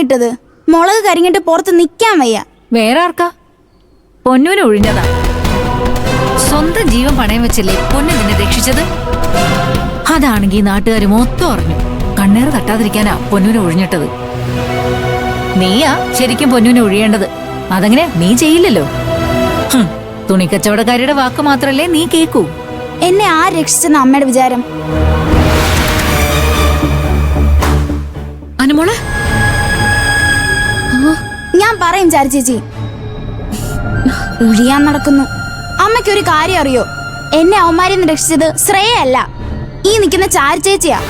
ഇട്ടത്? മുളക് കരിങ്ങിട്ട് പുറത്ത് നിക്കാൻ വയ്യ. വേറെ ആർക്കാ? പൊന്നുവിനെ ഒഴിഞ്ഞതാ. സ്വന്തം ജീവൻ പണയം വെച്ചല്ലേ പൊന്നു നിന്നെ രക്ഷിച്ചത്. അതാണെങ്കി നാട്ടുകാർ മൊത്തം അറിഞ്ഞു. കണ്ണേറ് തട്ടാതിരിക്കാനാ പൊന്നുവിനെ ഒഴിഞ്ഞിട്ടത്. നീയാ ശരിക്കും പൊന്നുവിനെ ഒഴിയേണ്ടത്. അതങ്ങനെ നീ ചെയ്യില്ലല്ലോ. തുണിക്കച്ചവടക്കാരിയുടെ വാക്ക് മാത്രല്ലേ നീ കേക്കൂ. എന്നെ ആ രക്ഷിച്ചെന്ന അമ്മയുടെ വിചാരം? അനുമോളെ, ഞാൻ പറയും ചാരു ചേച്ചി, ഒഴിയാൻ നടക്കുന്നു. അമ്മയ്ക്കൊരു കാര്യം അറിയോ? എന്നെ അവന്മാരിൽ നിന്ന് രക്ഷിച്ചത് ശ്രേയല്ല, ഈ നിൽക്കുന്ന ചാരു ചേച്ചിയാ.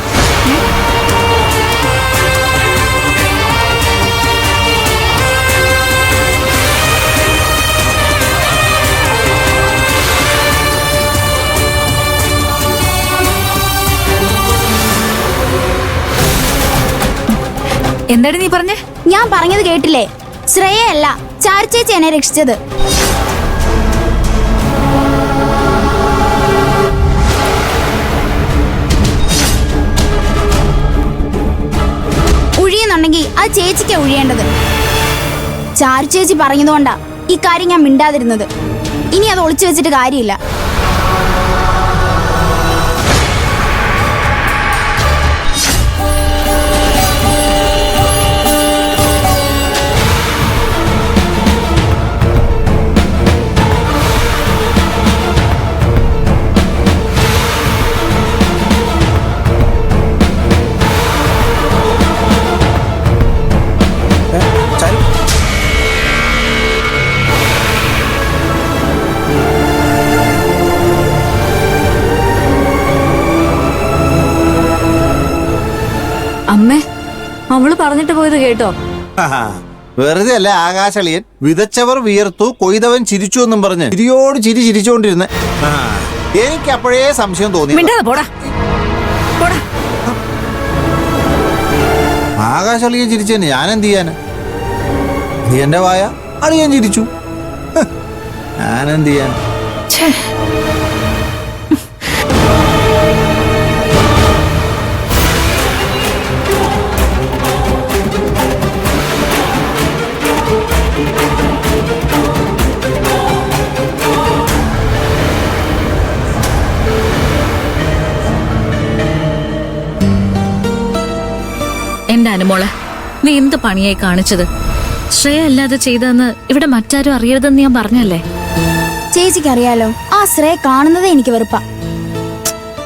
എന്താണ് നീ പറഞ്ഞേ? ഞാൻ പറഞ്ഞത് കേട്ടില്ലേ? ശ്രേയല്ല, ചാരു ചേച്ചി എന്നെ രക്ഷിച്ചത്. ഒഴിയുന്നുണ്ടെങ്കിൽ അത് ചേച്ചിക്കാ ഒഴിയേണ്ടത്. ചാരു ചേച്ചി പറഞ്ഞതുകൊണ്ടാ ഈ കാര്യം ഞാൻ മിണ്ടാതിരുന്നത്. ഇനി അത് ഒളിച്ചു വെച്ചിട്ട് കാര്യമില്ല. അമ്മേ, അവള് പറഞ്ഞിട്ട് പോയത് കേട്ടോ? വെറുതെ അല്ല ആകാശളിയൻ. വിതച്ചവർ വിയർത്തു, കൊയ്തവൻ ചിരിച്ചു എന്നും പറഞ്ഞ് ചിരിയോട് ചിരി ചിരിച്ചോണ്ടിരുന്ന എനിക്ക് അപ്പോഴേ സംശയം തോന്നി. ആകാശളിയൻ ചിരിച്ചെന്നെ ഞാൻ എന്ത് ചെയ്യാന്? നീ എന്റെ വായ അളിയൻ ചിരിച്ചു, ഞാൻ എന്ത് ചെയ്യാൻ? എന്റെ അനുമോളെ, നീ എന്ത് പണിയായി കാണിച്ചത്? ശ്രേയ അല്ലാതെ ചെയ്തതെന്ന് ഇവിടെ മറ്റാരും അറിയരുതെന്ന് ഞാൻ പറഞ്ഞല്ലേ? ചേച്ചിക്ക് അറിയാലോ, ആ ശ്രേയ കാണുന്നതേ എനിക്ക് വെറുപ്പാ.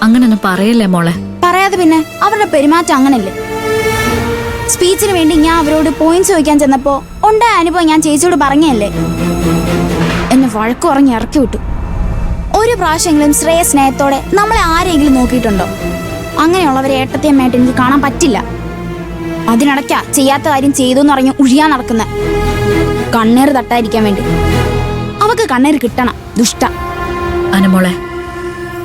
അങ്ങനൊന്നും പറയല്ലേ മോളെ. പറയാതെ പിന്നെ, അവരുടെ പെരുമാറ്റം അങ്ങനല്ലേ. സ്പീച്ചിന് വേണ്ടി ഞാൻ അവരോട് പോയിന്റ്സ് ചോദിക്കാൻ ചെന്നപ്പോ ഉണ്ടായ അനുഭവം ഞാൻ ചേച്ചിയോട് പറഞ്ഞല്ലേ. എന്നെ വഴക്കു പറഞ്ഞ് ഇറക്കി വിട്ടു. ഒരു പ്രാവശ്യമെങ്കിലും ശ്രേയ സ്നേഹത്തോടെ നമ്മളെ ആരെങ്കിലും നോക്കിയിട്ടുണ്ടോ? അങ്ങനെയുള്ളവരെ ഏട്ടത്തെയമ്മയായിട്ട് എനിക്ക് കാണാൻ പറ്റില്ല. അതിനിടയ്ക്കാ ചെയ്യാത്ത കാര്യം ചെയ്തു എന്ന് പറഞ്ഞ് ഒഴിയാൻ നടക്കുന്ന. കണ്ണേറ് തട്ടാതിരിക്കാൻ വേണ്ടി. അവക്ക് കണ്ണേറ് കിട്ടണം, ദുഷ്ട. അനുമോളെ,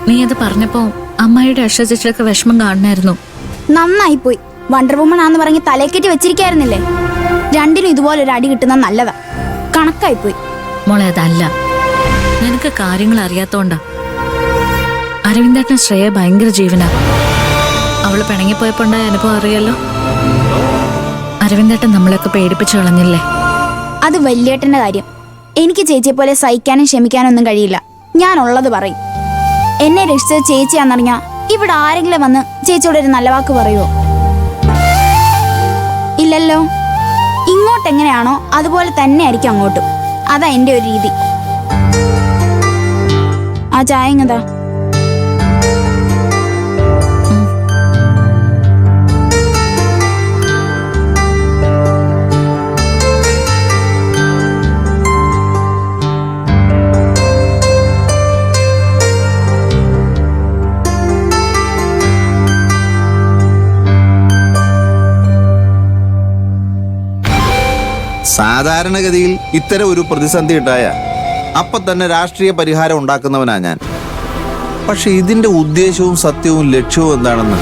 നീ അത് പറഞ്ഞപ്പോ അമ്മായിയുടെ അക്ഷരച്ചൊക്കെ വിഷമം കാണണമായിരുന്നു. നന്നായിപ്പോയി. വണ്ടർ വുമൺ ആന്ന് പറഞ്ഞ് തലേക്കേറ്റി വെച്ചിരിക്കായിരുന്നില്ലേ? രണ്ടിനും ഇതുപോലെ ഒരു അടി കിട്ടുന്ന നല്ലതാ. കണക്കായിപ്പോയി മോളെ. അതല്ല, നിനക്ക് കാര്യങ്ങൾ അറിയാത്തോണ്ടാ. അരവിന്ദേട്ടൻ ശ്രേയ ഭയങ്കര ജീവനാ. അവള് പിണങ്ങിപ്പോയപ്പോ ഉണ്ടായ അനുഭവം അറിയാലോ. അരവിന്ദേട്ടൻ നമ്മളെയൊക്കെ പേടിപ്പിച്ചു കളഞ്ഞില്ലേ? അത് വല്യേട്ടന്റെ കാര്യം. എനിക്ക് ചേച്ചിയെ പോലെ സഹിക്കാനും ക്ഷമിക്കാനും ഒന്നും കഴിയില്ല. ഞാൻ ഉള്ളത് പറയും. എന്നെ രക്ഷിച്ചത് ചേച്ചിയാന്നറിഞ്ഞാ ഇവിടെ ആരെങ്കിലും വന്ന് ചേച്ചിയോട് ഒരു നല്ല വാക്ക് പറയുമോ? ഇല്ലല്ലോ. ഇങ്ങോട്ടെങ്ങനെയാണോ അതുപോലെ തന്നെ ആയിരിക്കും അങ്ങോട്ടും. അതാ എന്റെ ഒരു രീതി. ആ ചായ ഇങ്ങതാ. സാധാരണഗതിയിൽ ഇത്തരം ഒരു പ്രതിസന്ധി ഉണ്ടായ അപ്പൊ തന്നെ രാഷ്ട്രീയ പരിഹാരം ഉണ്ടാക്കുന്നവനാ ഞാൻ. പക്ഷെ ഇതിന്റെ ഉദ്ദേശവും സത്യവും ലക്ഷ്യവും എന്താണെന്ന്